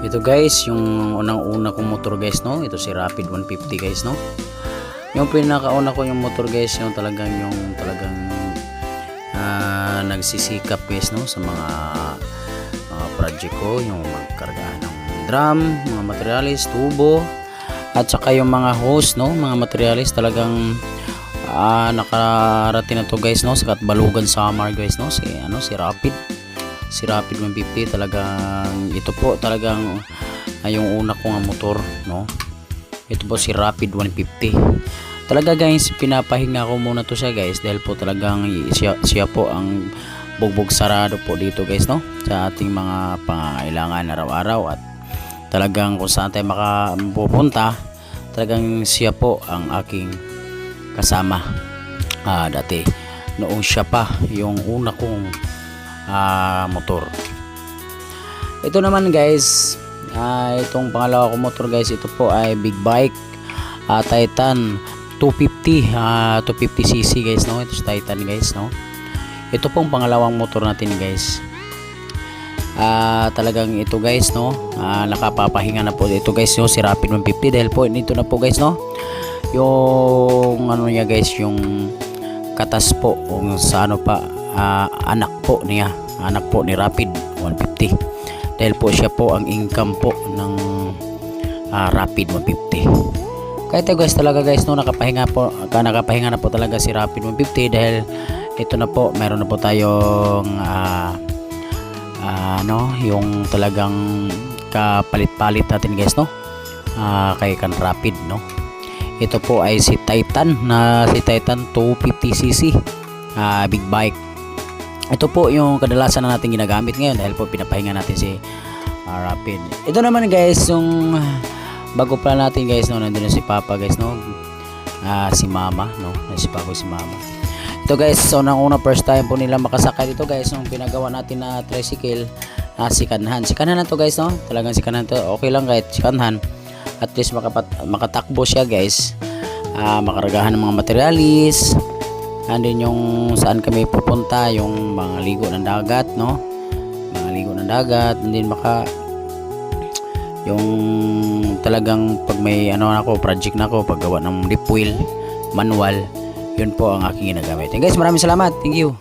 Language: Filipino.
Ito guys, yung unang-una kong motor guys, no. Ito si Rapid 150 guys, no. Yung pinakauna ko yung motor guys, yung talagang nagsisikap guys, no, sa mga project ko, yung magkargahan ng drum, mga materialis, tubo, at saka yung mga hose, no, mga materialis talagang nakarating na to guys, no, sa Katbalugan Samar guys, no, si Rapid 150 talagang ito po talagang yung una kong motor, no. Ito po si Rapid 150. Talaga guys, pinapahinga ko muna to siya guys dahil po talagang siya po ang bugbog sarado po dito guys, no, sa ating mga pangangailangan araw-araw, at talagang kung saan tayo makapupunta talagang siya po ang aking kasama dati noong siya pa yung una kong motor. Ito naman guys, itong pangalawa kong motor guys, ito po ay big bike, Titan 250 250cc guys, no. Ito si Titan guys, no. Ito pong pangalawang motor natin guys. Talagang ito guys, no, nakapapahinga na po ito guys, no, si Rapid 150 dahil po nito na po guys, no, yung ano niya guys, yung katas po kung sa ano pa, anak po ni Rapid 150 dahil po siya po ang income po ng Rapid 150. Kaya ito guys talaga guys, no, nakapahinga na po talaga si Rapid 150 dahil ito na po, meron na po tayong yung talagang kapalit-palit natin guys, no, kay kan Rapid, no. Ito po ay si Titan 250cc big bike. Ito po yung kadalasan na natin ginagamit ngayon dahil po pinapahinga natin si Rapid. Ito naman guys, yung bago pa natin guys, no, nandun na si Papa guys, no, si Mama, no, si Papa, si Mama. Ito guys, so una first time po nila makasakay dito guys, yung pinagawa natin na tricycle, sikanhan na to guys, no, talagang sikanhan to, okay lang kahit sikanhan, at least makatakbo siya guys, makaragahan ng mga materialis, and then yung saan kami pupunta, yung mga ligo ng dagat, no, and then yung talagang pag may project na ako, paggawa ng lip wheel manual, yun po ang aking ginagamit. And guys, maraming salamat, thank you.